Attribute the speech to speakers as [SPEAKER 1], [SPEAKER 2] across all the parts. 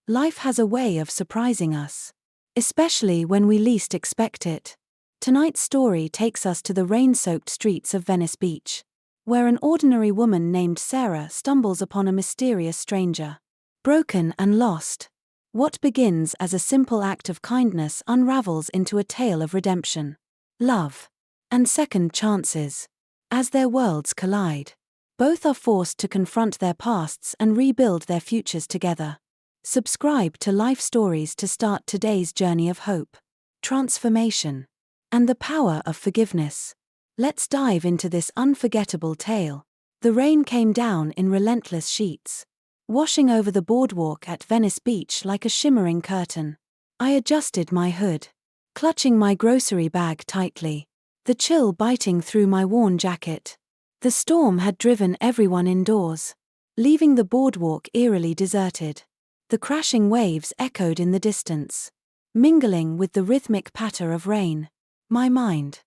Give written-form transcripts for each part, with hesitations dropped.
[SPEAKER 1] Life has a way of surprising us, especially when we least expect it. Tonight's story takes us to the rain-soaked streets of Venice Beach, where an ordinary woman named Sarah stumbles upon a mysterious stranger. Broken and lost, what begins as a simple act of kindness unravels into a tale of redemption, love, and second chances. As their worlds collide, both are forced to confront their pasts and rebuild their futures together. Subscribe to Life Stories to start today's journey of hope, transformation, and the power of forgiveness. Let's dive into this unforgettable tale. The rain came down in relentless sheets, washing over the boardwalk at Venice Beach like a shimmering curtain. I adjusted my hood, clutching my grocery bag tightly, the chill biting through my worn jacket. The storm had driven everyone indoors, leaving the boardwalk eerily deserted. The crashing waves echoed in the distance, mingling with the rhythmic patter of rain. My mind,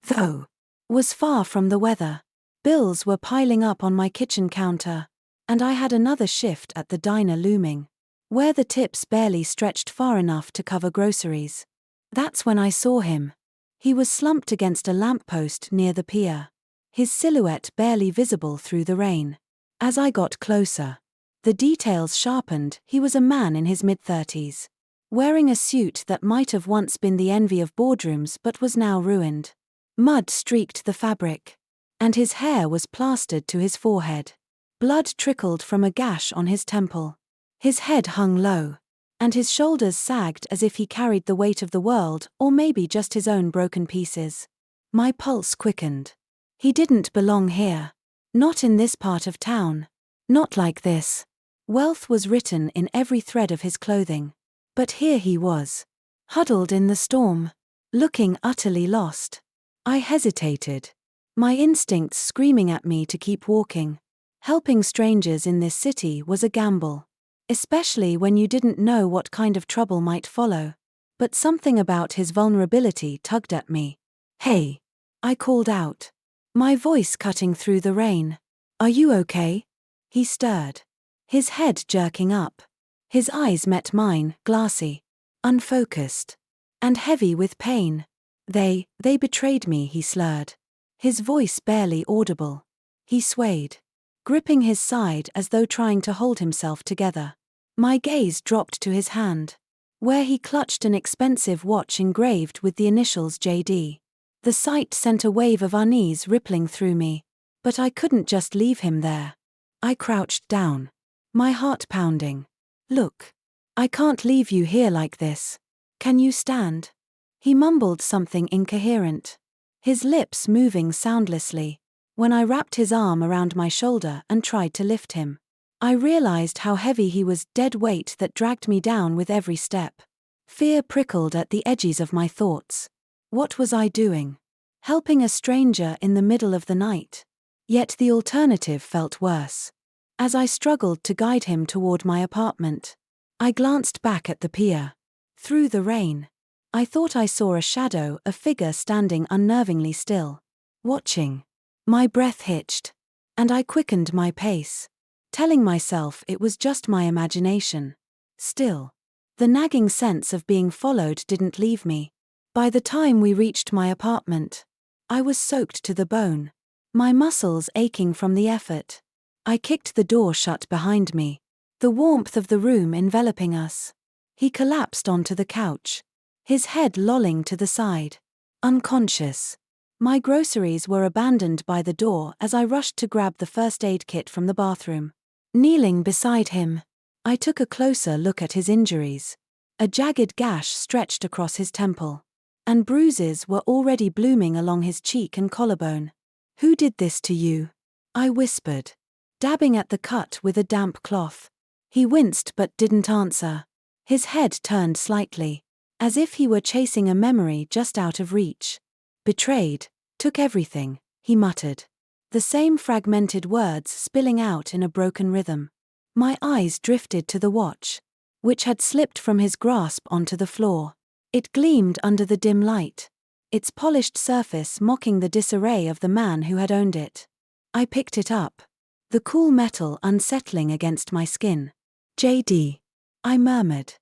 [SPEAKER 1] though, was far from the weather. Bills were piling up on my kitchen counter, and I had another shift at the diner looming, where the tips barely stretched far enough to cover groceries. That's when I saw him. He was slumped against a lamppost near the pier, his silhouette barely visible through the rain. As I got closer, the details sharpened. He was a man in his mid-30s, wearing a suit that might have once been the envy of boardrooms but was now ruined. Mud streaked the fabric, and his hair was plastered to his forehead. Blood trickled from a gash on his temple. His head hung low, and his shoulders sagged as if he carried the weight of the world, or maybe just his own broken pieces. My pulse quickened. He didn't belong here. Not in this part of town. Not like this. Wealth was written in every thread of his clothing. But here he was, huddled in the storm, looking utterly lost. I hesitated, my instincts screaming at me to keep walking. Helping strangers in this city was a gamble, especially when you didn't know what kind of trouble might follow. But something about his vulnerability tugged at me. "Hey," I called out, my voice cutting through the rain. "Are you okay?" He stirred, his head jerking up. His eyes met mine, glassy, unfocused, and heavy with pain. They betrayed me," he slurred, his voice barely audible. He swayed, gripping his side as though trying to hold himself together. My gaze dropped to his hand, where he clutched an expensive watch engraved with the initials JD. The sight sent a wave of unease rippling through me, but I couldn't just leave him there. I crouched down, my heart pounding. "Look, I can't leave you here like this. Can you stand?" He mumbled something incoherent, his lips moving soundlessly. When I wrapped his arm around my shoulder and tried to lift him, I realized how heavy he was, dead weight that dragged me down with every step. Fear prickled at the edges of my thoughts. What was I doing? Helping a stranger in the middle of the night? Yet the alternative felt worse. As I struggled to guide him toward my apartment, I glanced back at the pier. Through the rain, I thought I saw a shadow, a figure standing unnervingly still, watching. My breath hitched, and I quickened my pace, telling myself it was just my imagination. Still, the nagging sense of being followed didn't leave me. By the time we reached my apartment, I was soaked to the bone, my muscles aching from the effort. I kicked the door shut behind me, the warmth of the room enveloping us. He collapsed onto the couch, his head lolling to the side, unconscious. My groceries were abandoned by the door as I rushed to grab the first aid kit from the bathroom. Kneeling beside him, I took a closer look at his injuries. A jagged gash stretched across his temple, and bruises were already blooming along his cheek and collarbone. "Who did this to you?" I whispered, dabbing at the cut with a damp cloth. He winced but didn't answer. His head turned slightly, as if he were chasing a memory just out of reach. "Betrayed, took everything," he muttered, the same fragmented words spilling out in a broken rhythm. My eyes drifted to the watch, which had slipped from his grasp onto the floor. It gleamed under the dim light, its polished surface mocking the disarray of the man who had owned it. I picked it up, the cool metal unsettling against my skin. "JD." I murmured,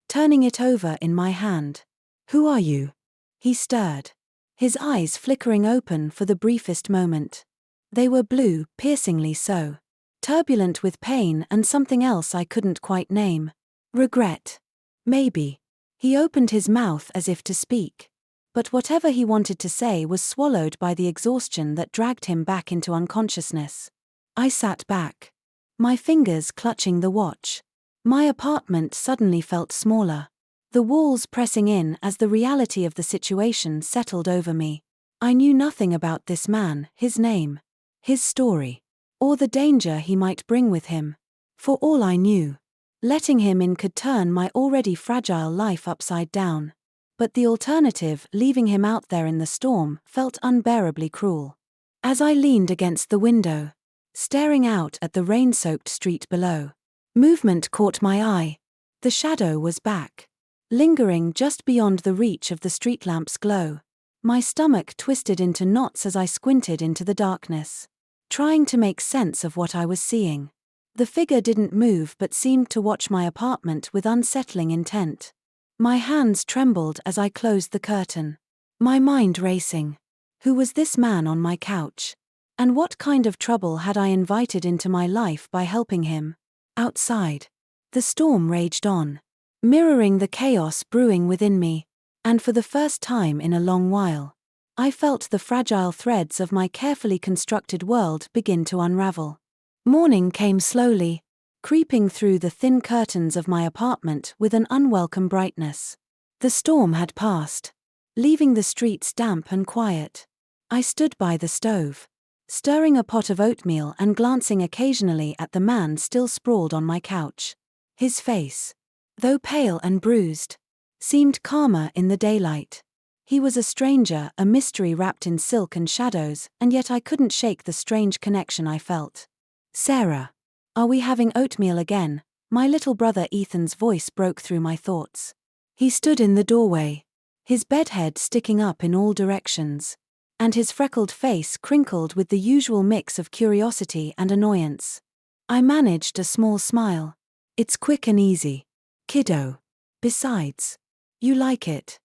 [SPEAKER 1] turning it over in my hand. Who are you? He stirred, his eyes flickering open for the briefest moment. They were blue, piercingly so, turbulent with pain and something else I couldn't quite name. Regret. Maybe. He opened his mouth as if to speak, but whatever he wanted to say was swallowed by the exhaustion that dragged him back into unconsciousness. I sat back, my fingers clutching the watch. My apartment suddenly felt smaller, the walls pressing in as the reality of the situation settled over me. I knew nothing about this man, his name, his story, or the danger he might bring with him. For all I knew, letting him in could turn my already fragile life upside down. But the alternative, leaving him out there in the storm, felt unbearably cruel. As I leaned against the window, staring out at the rain-soaked street below, movement caught my eye. The shadow was back, lingering just beyond the reach of the street lamp's glow. My stomach twisted into knots as I squinted into the darkness, trying to make sense of what I was seeing. The figure didn't move but seemed to watch my apartment with unsettling intent. My hands trembled as I closed the curtain, my mind racing. Who was this man on my couch? And what kind of trouble had I invited into my life by helping him? Outside, the storm raged on, mirroring the chaos brewing within me, and for the first time in a long while, I felt the fragile threads of my carefully constructed world begin to unravel. Morning came slowly, creeping through the thin curtains of my apartment with an unwelcome brightness. The storm had passed, leaving the streets damp and quiet. I stood by the stove, stirring a pot of oatmeal and glancing occasionally at the man still sprawled on my couch. His face, though pale and bruised, seemed calmer in the daylight. He was a stranger, a mystery wrapped in silk and shadows, and yet I couldn't shake the strange connection I felt. Sarah. Are we having oatmeal again? My little brother Ethan's voice broke through my thoughts. He stood in the doorway, his bedhead sticking up in all directions, and his freckled face crinkled with the usual mix of curiosity and annoyance. I managed a small smile. It's quick and easy, kiddo. Besides, you like it.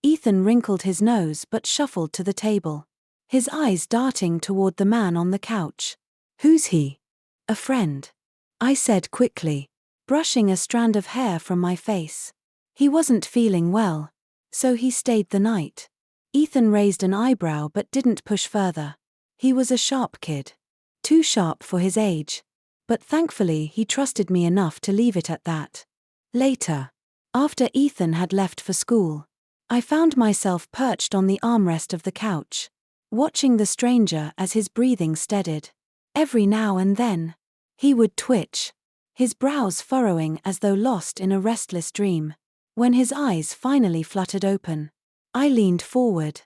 [SPEAKER 1] Ethan wrinkled his nose but shuffled to the table, his eyes darting toward the man on the couch. Who's he? A friend, I said quickly, brushing a strand of hair from my face. He wasn't feeling well, so he stayed the night. Ethan raised an eyebrow but didn't push further. He was a sharp kid, too sharp for his age, but thankfully he trusted me enough to leave it at that. Later, after Ethan had left for school, I found myself perched on the armrest of the couch, watching the stranger as his breathing steadied. Every now and then, he would twitch, his brows furrowing as though lost in a restless dream. When his eyes finally fluttered open, I leaned forward.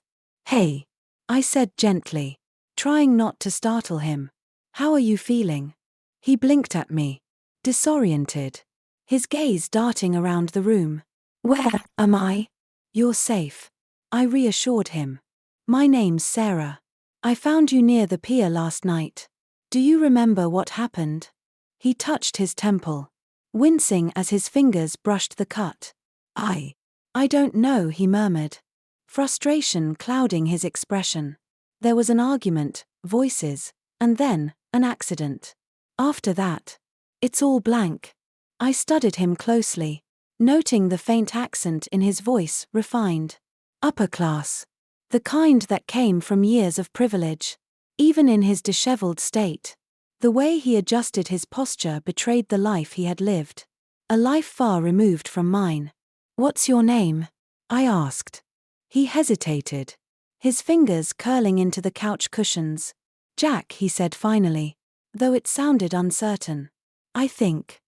[SPEAKER 1] Hey, I said gently, trying not to startle him. How are you feeling? He blinked at me, disoriented, his gaze darting around the room. Where am I? You're safe, I reassured him. My name's Sarah. I found you near the pier last night. Do you remember what happened? He touched his temple, wincing as his fingers brushed the cut. I don't know, he murmured, frustration clouding his expression. There was an argument, voices, and then, an accident. After that, it's all blank. I studied him closely, noting the faint accent in his voice, refined. Upper class. The kind that came from years of privilege. Even in his disheveled state, the way he adjusted his posture betrayed the life he had lived. A life far removed from mine. What's your name? I asked. He hesitated, his fingers curling into the couch cushions. Jack, he said finally, though it sounded uncertain. I think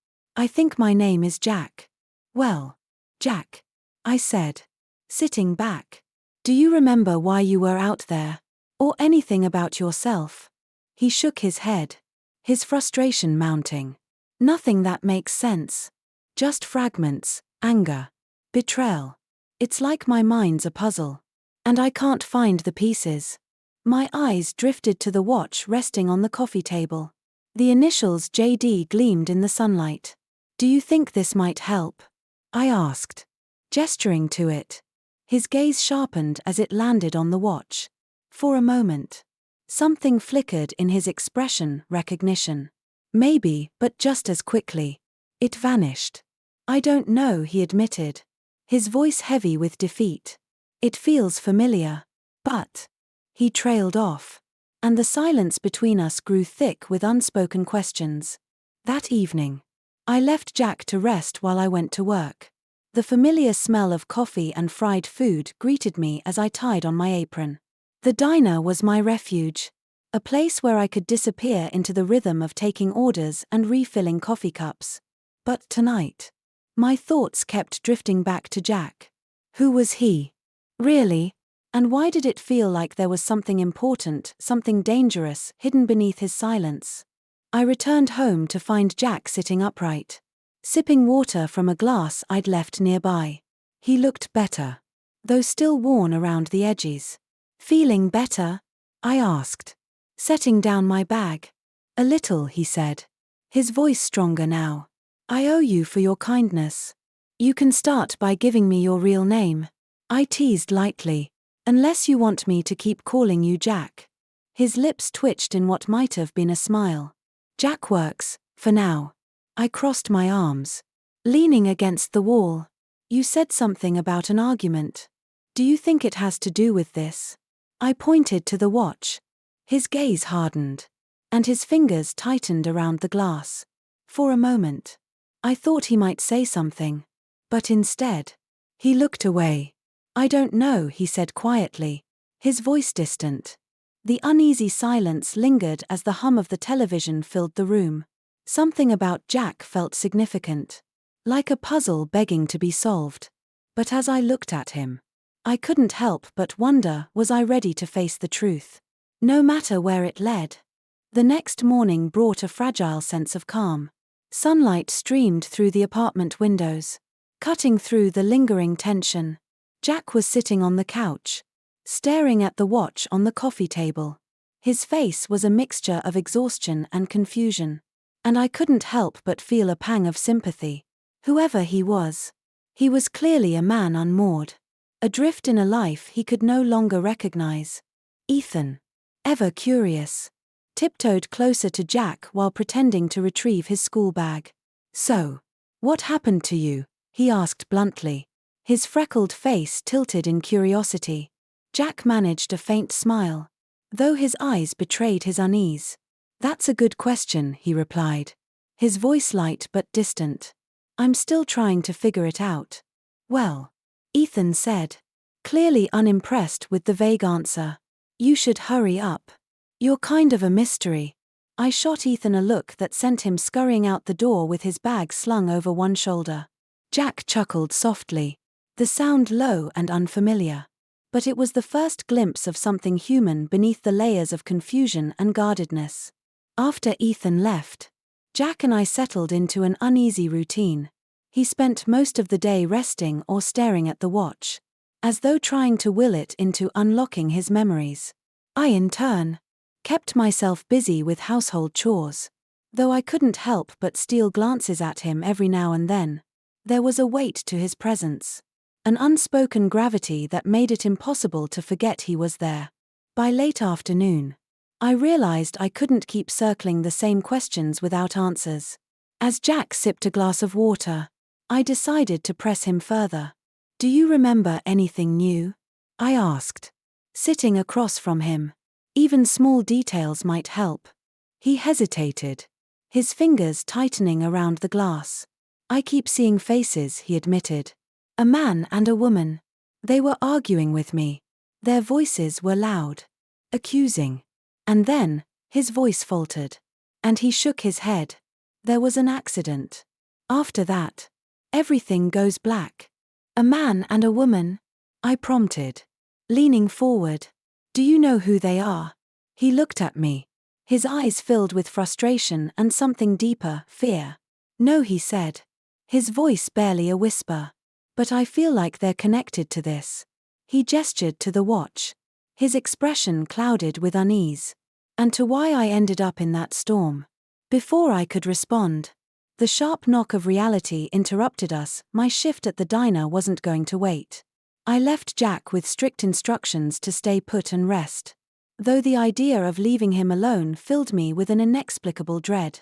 [SPEAKER 1] my name is Jack. Well, Jack, I said, sitting back. Do you remember why you were out there? Or anything about yourself? He shook his head, his frustration mounting. Nothing that makes sense. Just fragments, anger, betrayal. It's like my mind's a puzzle, and I can't find the pieces. My eyes drifted to the watch resting on the coffee table. The initials JD gleamed in the sunlight. Do you think this might help? I asked, gesturing to it. His gaze sharpened as it landed on the watch. For a moment, something flickered in his expression, recognition. Maybe, but just as quickly, it vanished. I don't know, he admitted, his voice heavy with defeat. It feels familiar. But he trailed off, and the silence between us grew thick with unspoken questions. That evening, I left Jack to rest while I went to work. The familiar smell of coffee and fried food greeted me as I tied on my apron. The diner was my refuge, a place where I could disappear into the rhythm of taking orders and refilling coffee cups. But tonight, my thoughts kept drifting back to Jack. Who was he? Really? And why did it feel like there was something important, something dangerous, hidden beneath his silence? I returned home to find Jack sitting upright, sipping water from a glass I'd left nearby. He looked better, though still worn around the edges. Feeling better? I asked, setting down my bag. A little, he said, his voice stronger now. I owe you for your kindness. You can start by giving me your real name. I teased lightly. Unless you want me to keep calling you Jack. His lips twitched in what might have been a smile. Jack works, for now. I crossed my arms, leaning against the wall. You said something about an argument. Do you think it has to do with this? I pointed to the watch. His gaze hardened, and his fingers tightened around the glass. For a moment, I thought he might say something. But instead, he looked away. I don't know, he said quietly, his voice distant. The uneasy silence lingered as the hum of the television filled the room. Something about Jack felt significant, like a puzzle begging to be solved. But as I looked at him, I couldn't help but wonder, was I ready to face the truth? No matter where it led. The next morning brought a fragile sense of calm. Sunlight streamed through the apartment windows, cutting through the lingering tension. Jack was sitting on the couch, staring at the watch on the coffee table. His face was a mixture of exhaustion and confusion, and I couldn't help but feel a pang of sympathy. Whoever he was clearly a man unmoored, adrift in a life he could no longer recognize. Ethan, ever curious, tiptoed closer to Jack while pretending to retrieve his school bag. So, what happened to you? He asked bluntly, his freckled face tilted in curiosity. Jack managed a faint smile, though his eyes betrayed his unease. That's a good question, he replied, his voice light but distant. I'm still trying to figure it out. Well, Ethan said, clearly unimpressed with the vague answer. You should hurry up. You're kind of a mystery. I shot Ethan a look that sent him scurrying out the door with his bag slung over one shoulder. Jack chuckled softly, the sound low and unfamiliar. But it was the first glimpse of something human beneath the layers of confusion and guardedness. After Ethan left, Jack and I settled into an uneasy routine. He spent most of the day resting or staring at the watch, as though trying to will it into unlocking his memories. I, in turn, kept myself busy with household chores, though I couldn't help but steal glances at him every now and then. There was a weight to his presence, an unspoken gravity that made it impossible to forget he was there. By late afternoon, I realized I couldn't keep circling the same questions without answers. As Jack sipped a glass of water, I decided to press him further. Do you remember anything new? I asked, sitting across from him. Even small details might help. He hesitated, his fingers tightening around the glass. I keep seeing faces, he admitted. A man and a woman. They were arguing with me. Their voices were loud, accusing. And then, his voice faltered, and he shook his head. There was an accident. After that, everything goes black. A man and a woman? I prompted, leaning forward. Do you know who they are? He looked at me, his eyes filled with frustration and something deeper, fear. No, he said, his voice barely a whisper. But I feel like they're connected to this. He gestured to the watch, his expression clouded with unease. And to why I ended up in that storm. Before I could respond, The sharp knock of reality interrupted us. My shift at the diner wasn't going to wait. I left Jack with strict instructions to stay put and rest, though the idea of leaving him alone filled me with an inexplicable dread.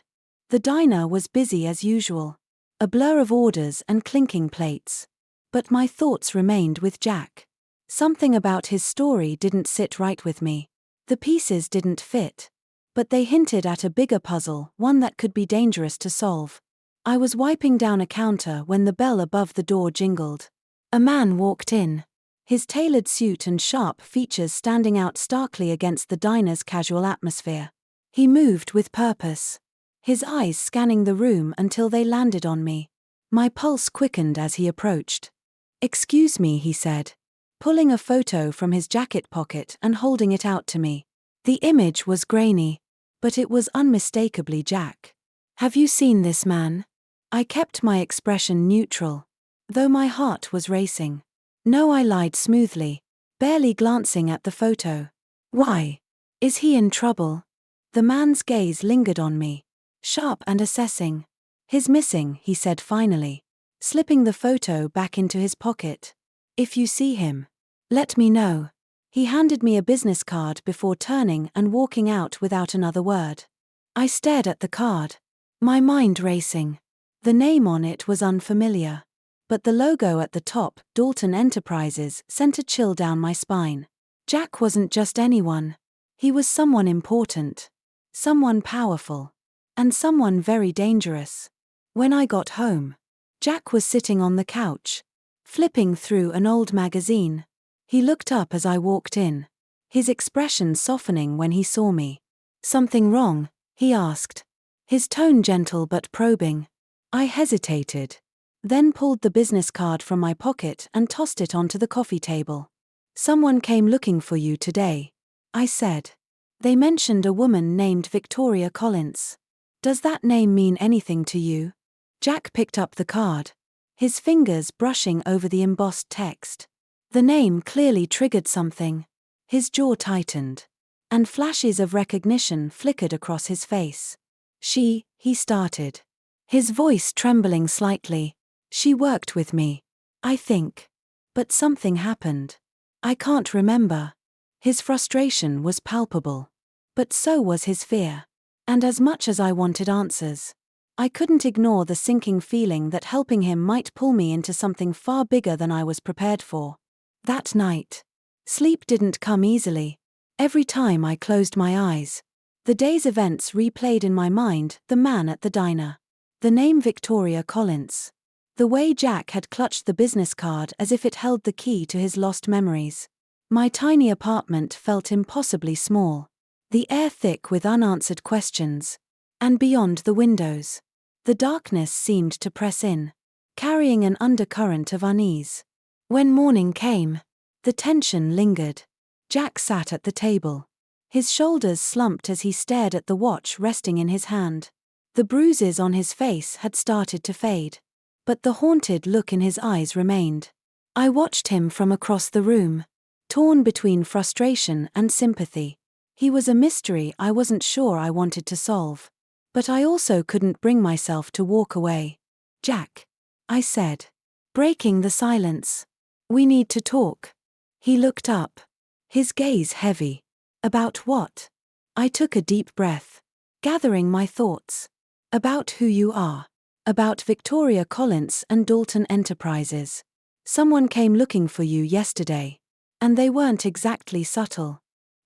[SPEAKER 1] The diner was busy as usual, a blur of orders and clinking plates. But my thoughts remained with Jack. Something about his story didn't sit right with me. The pieces didn't fit, but they hinted at a bigger puzzle, one that could be dangerous to solve. I was wiping down a counter when the bell above the door jingled. A man walked in, his tailored suit and sharp features standing out starkly against the diner's casual atmosphere. He moved with purpose, his eyes scanning the room until they landed on me. My pulse quickened as he approached. "Excuse me," he said, pulling a photo from his jacket pocket and holding it out to me. The image was grainy, but it was unmistakably Jack. "Have you seen this man?" I kept my expression neutral, though my heart was racing. "No," I lied smoothly, barely glancing at the photo. "Why? Is he in trouble?" The man's gaze lingered on me, sharp and assessing. "He's missing," he said finally, slipping the photo back into his pocket. "If you see him, let me know." He handed me a business card before turning and walking out without another word. I stared at the card, my mind racing. The name on it was unfamiliar, but the logo at the top, Dalton Enterprises, sent a chill down my spine. Jack wasn't just anyone. He was someone important, someone powerful, and someone very dangerous. When I got home, Jack was sitting on the couch, flipping through an old magazine. He looked up as I walked in, his expression softening when he saw me. "Something wrong?" he asked, his tone gentle but probing. I hesitated, then pulled the business card from my pocket and tossed it onto the coffee table. "Someone came looking for you today," I said. "They mentioned a woman named Victoria Collins. Does that name mean anything to you?" Jack picked up the card, his fingers brushing over the embossed text. The name clearly triggered something. His jaw tightened, and flashes of recognition flickered across his face. He started, his voice trembling slightly. "She worked with me, I think. But something happened. I can't remember." His frustration was palpable, but so was his fear. And as much as I wanted answers, I couldn't ignore the sinking feeling that helping him might pull me into something far bigger than I was prepared for. That night, sleep didn't come easily. Every time I closed my eyes, the day's events replayed in my mind: the man at the diner, the name Victoria Collins, the way Jack had clutched the business card as if it held the key to his lost memories. My tiny apartment felt impossibly small, the air thick with unanswered questions, and beyond the windows, the darkness seemed to press in, carrying an undercurrent of unease. When morning came, the tension lingered. Jack sat at the table, his shoulders slumped as he stared at the watch resting in his hand. The bruises on his face had started to fade, but the haunted look in his eyes remained. I watched him from across the room, torn between frustration and sympathy. He was a mystery I wasn't sure I wanted to solve, but I also couldn't bring myself to walk away. "Jack," I said, breaking the silence, "we need to talk." He looked up, his gaze heavy. "About what?" I took a deep breath, gathering my thoughts. "About who you are. About Victoria Collins and Dalton Enterprises. Someone came looking for you yesterday, and they weren't exactly subtle."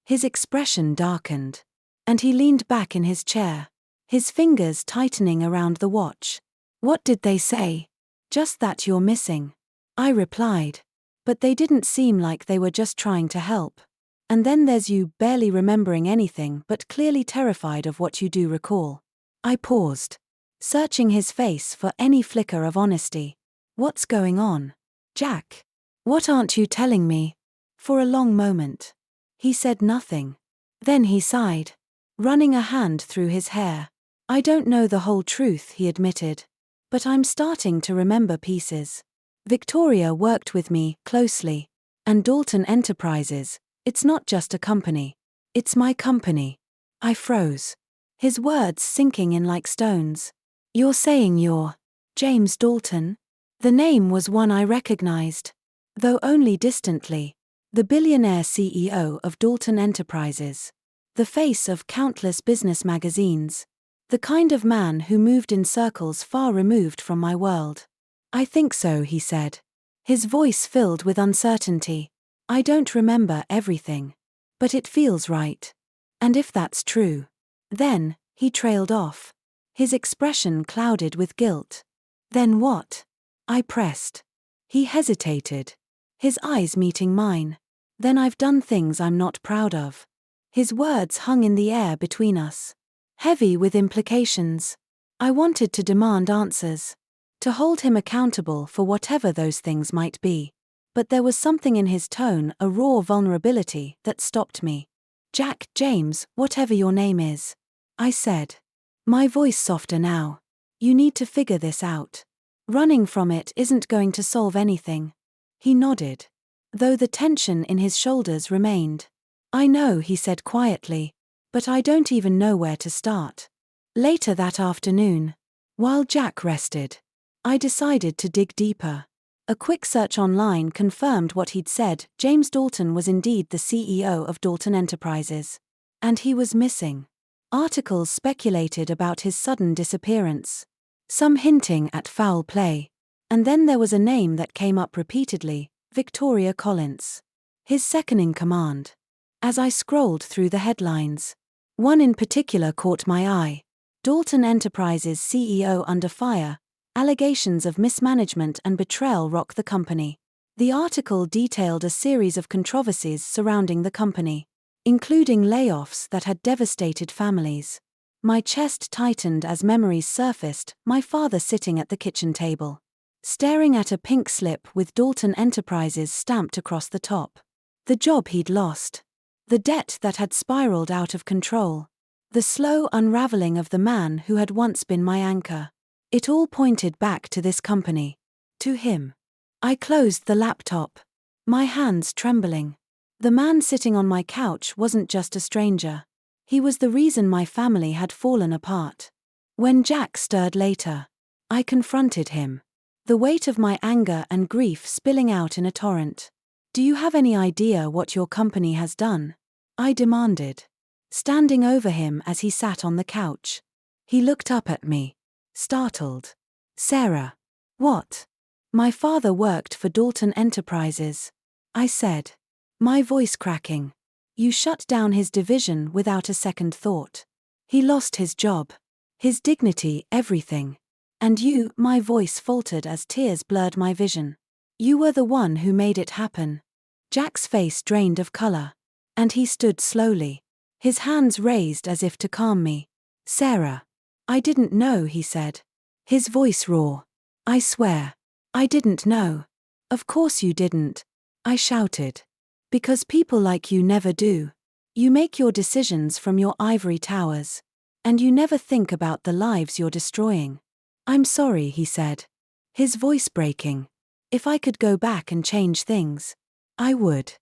[SPEAKER 1] His expression darkened, and he leaned back in his chair, his fingers tightening around the watch. "What did they say?" "Just that you're missing," I replied. "But they didn't seem like they were just trying to help. And then there's you, barely remembering anything but clearly terrified of what you do recall." I paused, searching his face for any flicker of honesty. "What's going on, Jack? What aren't you telling me?" For a long moment, he said nothing. Then he sighed, running a hand through his hair. "I don't know the whole truth," he admitted, "but I'm starting to remember pieces. Victoria worked with me closely, and Dalton Enterprises, it's not just a company. It's my company." I froze, his words sinking in like stones. You're saying you're James Dalton? The name was one I recognized, though only distantly. The billionaire CEO of Dalton Enterprises. The face of countless business magazines. The kind of man who moved in circles far removed from my world. I think so, he said. His voice filled with uncertainty. I don't remember everything. But it feels right. And if that's true. Then, he trailed off. His expression clouded with guilt. Then what? I pressed. He hesitated. His eyes meeting mine. Then I've done things I'm not proud of. His words hung in the air between us. Heavy with implications. I wanted to demand answers. To hold him accountable for whatever those things might be. But there was something in his tone, a raw vulnerability, that stopped me. James, whatever your name is. I said. My voice softer now. You need to figure this out. Running from it isn't going to solve anything. He nodded. Though the tension in his shoulders remained. I know, he said quietly. But I don't even know where to start. Later that afternoon, while Jack rested, I decided to dig deeper. A quick search online confirmed what he'd said. James Dalton was indeed the CEO of Dalton Enterprises. And he was missing. Articles speculated about his sudden disappearance. Some hinting at foul play. And then there was a name that came up repeatedly, Victoria Collins. His second-in-command. As I scrolled through the headlines, one in particular caught my eye. Dalton Enterprises CEO under fire. Allegations of mismanagement and betrayal rock the company. The article detailed a series of controversies surrounding the company, including layoffs that had devastated families. My chest tightened as memories surfaced, my father sitting at the kitchen table, staring at a pink slip with Dalton Enterprises stamped across the top. The job he'd lost. The debt that had spiraled out of control. The slow unraveling of the man who had once been my anchor. It all pointed back to this company. To him. I closed the laptop. My hands trembling. The man sitting on my couch wasn't just a stranger. He was the reason my family had fallen apart. When Jack stirred later, I confronted him. The weight of my anger and grief spilling out in a torrent. Do you have any idea what your company has done? I demanded. Standing over him as he sat on the couch. He looked up at me. Startled. Sarah. What? My father worked for Dalton Enterprises. I said. My voice cracking. You shut down his division without a second thought. He lost his job. His dignity, everything. And you, my voice faltered as tears blurred my vision. You were the one who made it happen. Jack's face drained of color. And he stood slowly. His hands raised as if to calm me. Sarah. I didn't know, he said. His voice raw. I swear. I didn't know. Of course you didn't. I shouted. Because people like you never do. You make your decisions from your ivory towers. And you never think about the lives you're destroying. I'm sorry, he said. His voice breaking. If I could go back and change things, I would.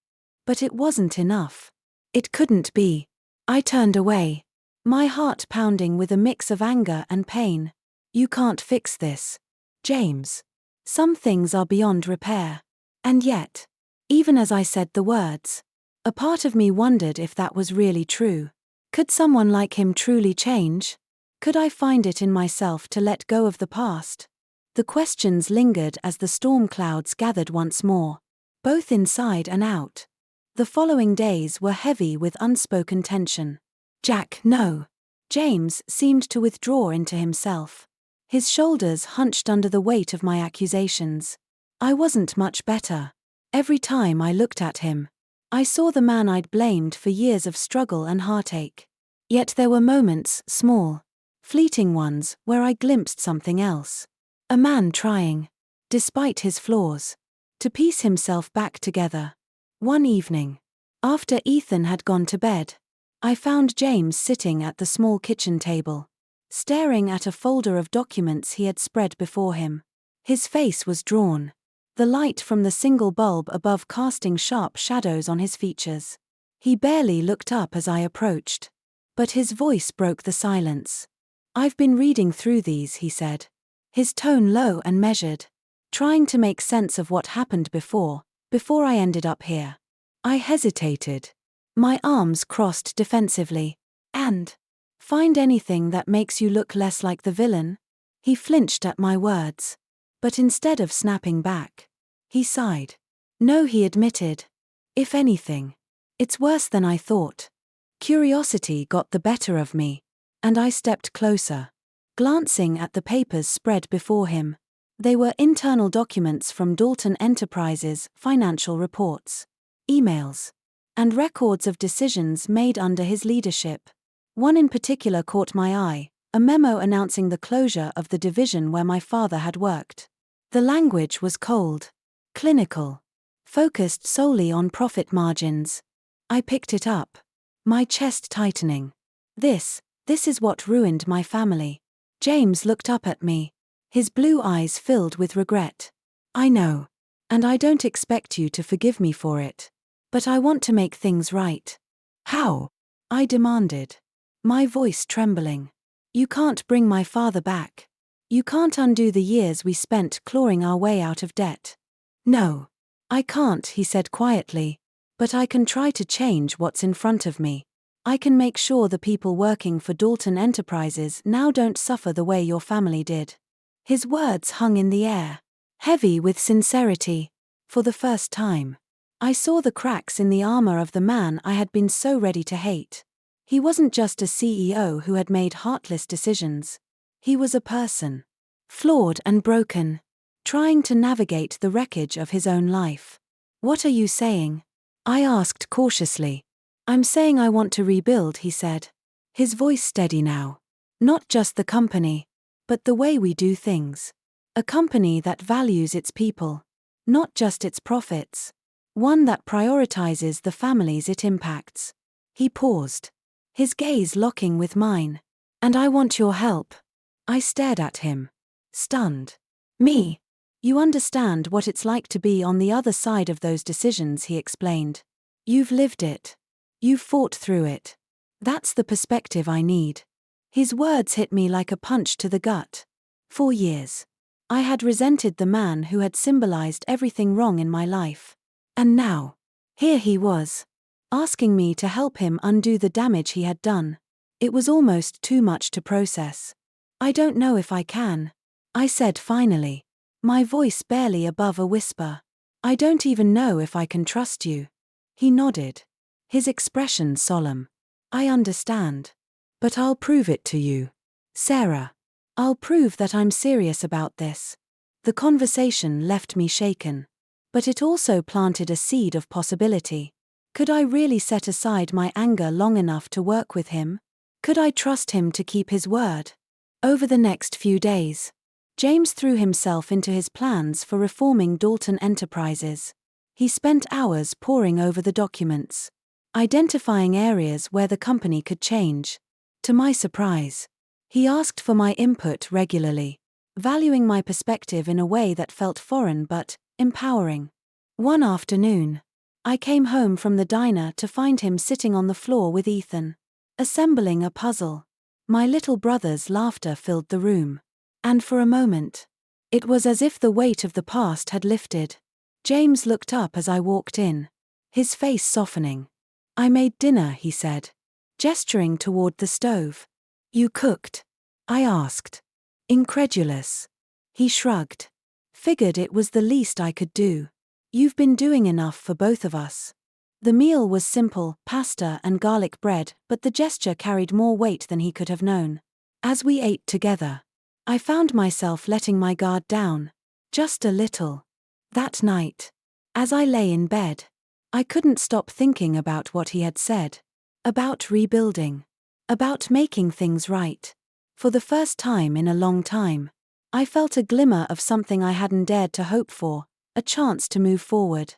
[SPEAKER 1] But it wasn't enough. It couldn't be. I turned away. My heart pounding with a mix of anger and pain. You can't fix this, James. Some things are beyond repair. And yet, even as I said the words, a part of me wondered if that was really true. Could someone like him truly change? Could I find it in myself to let go of the past? The questions lingered as the storm clouds gathered once more, both inside and out. The following days were heavy with unspoken tension. Jack, no. James seemed to withdraw into himself. His shoulders hunched under the weight of my accusations. I wasn't much better. Every time I looked at him, I saw the man I'd blamed for years of struggle and heartache. Yet there were moments, small, fleeting ones, where I glimpsed something else. A man trying, despite his flaws, to piece himself back together. One evening, after Ethan had gone to bed, I found James sitting at the small kitchen table, staring at a folder of documents he had spread before him. His face was drawn, the light from the single bulb above casting sharp shadows on his features. He barely looked up as I approached. But his voice broke the silence. I've been reading through these, he said, his tone low and measured, trying to make sense of what happened before I ended up here. I hesitated. My arms crossed defensively. And find anything that makes you look less like the villain? He flinched at my words. But instead of snapping back, he sighed. No, he admitted. If anything, it's worse than I thought. Curiosity got the better of me, and I stepped closer, glancing at the papers spread before him. They were internal documents from Dalton Enterprises, financial reports, emails, and records of decisions made under his leadership. One in particular caught my eye, a memo announcing the closure of the division where my father had worked. The language was cold, clinical, focused solely on profit margins. I picked it up, my chest tightening. This is what ruined my family. James looked up at me, his blue eyes filled with regret. I know, and I don't expect you to forgive me for it. But I want to make things right. How? I demanded, my voice trembling. You can't bring my father back. You can't undo the years we spent clawing our way out of debt. No, I can't, he said quietly, but I can try to change what's in front of me. I can make sure the people working for Dalton Enterprises now don't suffer the way your family did. His words hung in the air, heavy with sincerity. For the first time, I saw the cracks in the armor of the man I had been so ready to hate. He wasn't just a CEO who had made heartless decisions. He was a person, flawed and broken, trying to navigate the wreckage of his own life. What are you saying? I asked cautiously. I'm saying I want to rebuild, he said, his voice steady now. Not just the company, but the way we do things. A company that values its people, not just its profits. One that prioritizes the families it impacts. He paused, his gaze locking with mine. And I want your help. I stared at him, stunned. Me? You understand what it's like to be on the other side of those decisions, he explained. You've lived it. You've fought through it. That's the perspective I need. His words hit me like a punch to the gut. For years, I had resented the man who had symbolized everything wrong in my life. And now, here he was, asking me to help him undo the damage he had done. It was almost too much to process. I don't know if I can, I said finally, my voice barely above a whisper. I don't even know if I can trust you. He nodded, his expression solemn. I understand. But I'll prove it to you, Sarah. I'll prove that I'm serious about this. The conversation left me shaken. But it also planted a seed of possibility. Could I really set aside my anger long enough to work with him? Could I trust him to keep his word? Over the next few days, James threw himself into his plans for reforming Dalton Enterprises. He spent hours poring over the documents, identifying areas where the company could change. To my surprise, he asked for my input regularly, valuing my perspective in a way that felt foreign but empowering. One afternoon, I came home from the diner to find him sitting on the floor with Ethan, assembling a puzzle. My little brother's laughter filled the room. And for a moment, it was as if the weight of the past had lifted. James looked up as I walked in, his face softening. I made dinner, he said, gesturing toward the stove. You cooked? I asked, incredulous. He shrugged. Figured it was the least I could do. You've been doing enough for both of us. The meal was simple, pasta and garlic bread, but the gesture carried more weight than he could have known. As we ate together, I found myself letting my guard down, just a little. That night, as I lay in bed, I couldn't stop thinking about what he had said. About rebuilding. About making things right. For the first time in a long time, I felt a glimmer of something I hadn't dared to hope for, a chance to move forward.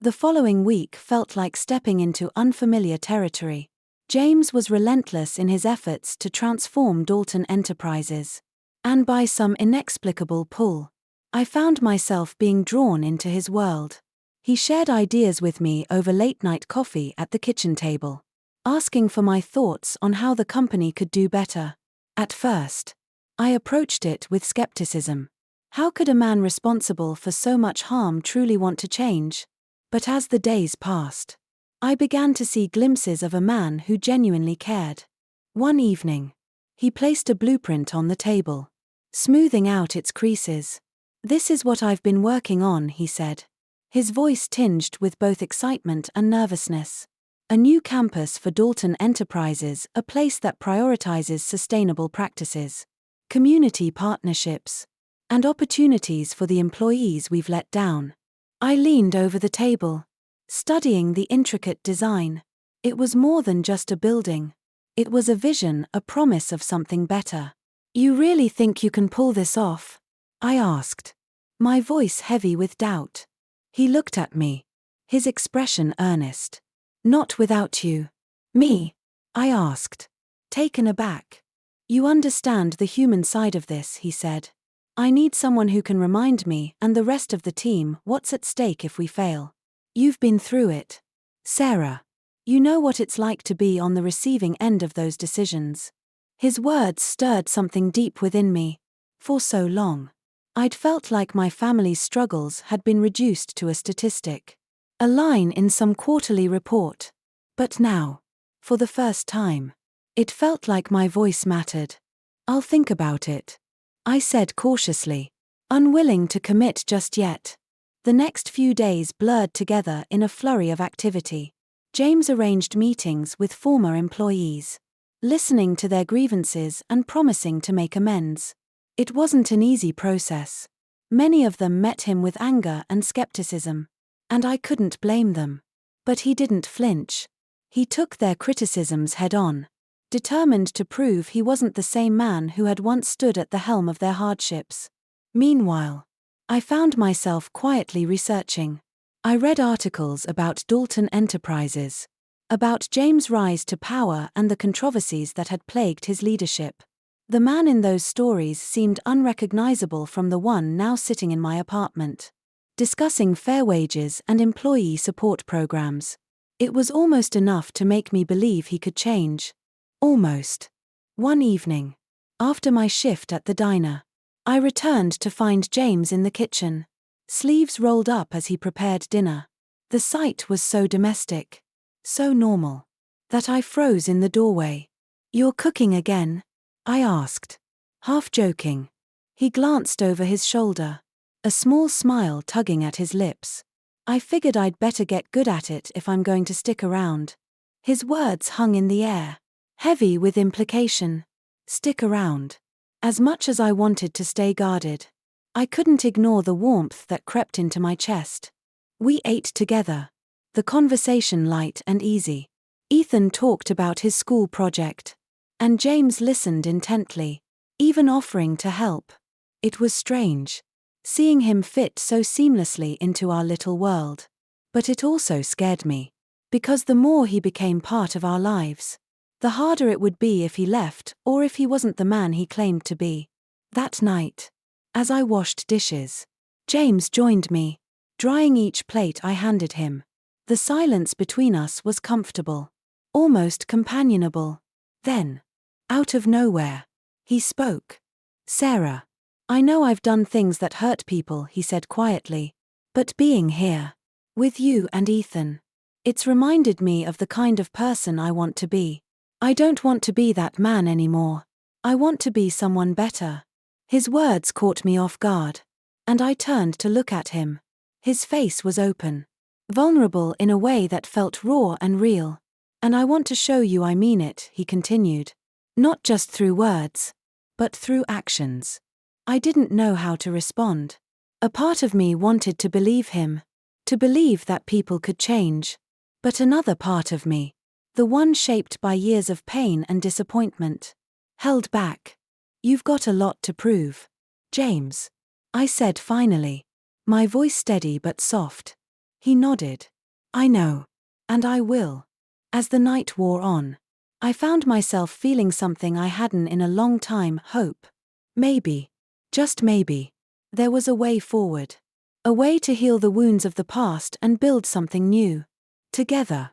[SPEAKER 1] The following week felt like stepping into unfamiliar territory. James was relentless in his efforts to transform Dalton Enterprises. And by some inexplicable pull, I found myself being drawn into his world. He shared ideas with me over late-night coffee at the kitchen table, asking for my thoughts on how the company could do better. At first, I approached it with skepticism. How could a man responsible for so much harm truly want to change? But as the days passed, I began to see glimpses of a man who genuinely cared. One evening, he placed a blueprint on the table, smoothing out its creases. "This is what I've been working on," he said, his voice tinged with both excitement and nervousness. "A new campus for Dalton Enterprises, a place that prioritizes sustainable practices, community partnerships, and opportunities for the employees we've let down." I leaned over the table, studying the intricate design. It was more than just a building. It was a vision, a promise of something better. "You really think you can pull this off?" I asked, my voice heavy with doubt. He looked at me, his expression earnest. "Not without you." "Me?" I asked, taken aback. "You understand the human side of this," he said. "I need someone who can remind me and the rest of the team what's at stake if we fail. You've been through it, Sarah. You know what it's like to be on the receiving end of those decisions." His words stirred something deep within me. For so long, I'd felt like my family's struggles had been reduced to a statistic, a line in some quarterly report. But now, for the first time, it felt like my voice mattered. "I'll think about it," I said cautiously, unwilling to commit just yet. The next few days blurred together in a flurry of activity. James arranged meetings with former employees, listening to their grievances and promising to make amends. It wasn't an easy process. Many of them met him with anger and skepticism, and I couldn't blame them. But he didn't flinch. He took their criticisms head-on, determined to prove he wasn't the same man who had once stood at the helm of their hardships. Meanwhile, I found myself quietly researching. I read articles about Dalton Enterprises, about James' rise to power and the controversies that had plagued his leadership. The man in those stories seemed unrecognizable from the one now sitting in my apartment, discussing fair wages and employee support programs. It was almost enough to make me believe he could change. Almost. One evening, after my shift at the diner, I returned to find James in the kitchen, sleeves rolled up as he prepared dinner. The sight was so domestic, so normal, that I froze in the doorway. "You're cooking again?" I asked, half joking. He glanced over his shoulder, a small smile tugging at his lips. "I figured I'd better get good at it if I'm going to stick around." His words hung in the air, heavy with implication. Stick around. As much as I wanted to stay guarded, I couldn't ignore the warmth that crept into my chest. We ate together, the conversation light and easy. Ethan talked about his school project, and James listened intently, even offering to help. It was strange, seeing him fit so seamlessly into our little world. But it also scared me, because the more he became part of our lives, the harder it would be if he left or if he wasn't the man he claimed to be. That night, as I washed dishes, James joined me, drying each plate I handed him. The silence between us was comfortable, almost companionable. Then, out of nowhere, he spoke. "Sarah, I know I've done things that hurt people," he said quietly, "but being here, with you and Ethan, it's reminded me of the kind of person I want to be. I don't want to be that man anymore. I want to be someone better." His words caught me off guard, and I turned to look at him. His face was open, vulnerable in a way that felt raw and real. "And I want to show you I mean it," he continued. "Not just through words, but through actions." I didn't know how to respond. A part of me wanted to believe him, to believe that people could change. But another part of me, the one shaped by years of pain and disappointment, held back. "You've got a lot to prove, James," I said finally, my voice steady but soft. He nodded. "I know. And I will." As the night wore on, I found myself feeling something I hadn't in a long time: hope. Maybe, just maybe, there was a way forward. A way to heal the wounds of the past and build something new. Together.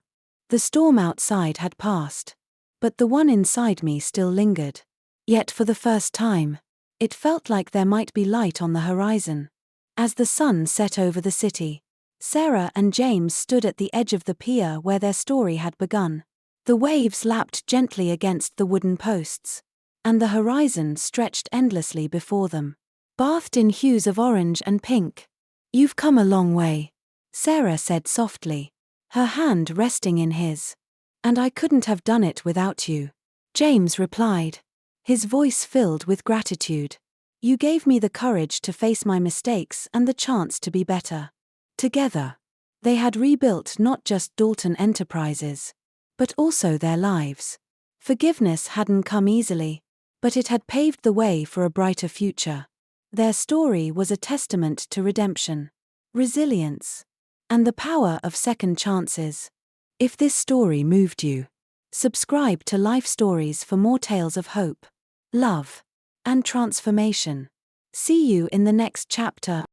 [SPEAKER 1] The storm outside had passed, but the one inside me still lingered. Yet for the first time, it felt like there might be light on the horizon. As the sun set over the city, Sarah and James stood at the edge of the pier where their story had begun. The waves lapped gently against the wooden posts, and the horizon stretched endlessly before them, bathed in hues of orange and pink. "You've come a long way," Sarah said softly, her hand resting in his. "And I couldn't have done it without you," James replied, his voice filled with gratitude. "You gave me the courage to face my mistakes and the chance to be better." Together, they had rebuilt not just Dalton Enterprises, but also their lives. Forgiveness hadn't come easily, but it had paved the way for a brighter future. Their story was a testament to redemption, resilience, and the power of second chances. If this story moved you, subscribe to Life Stories for more tales of hope, love, and transformation. See you in the next chapter.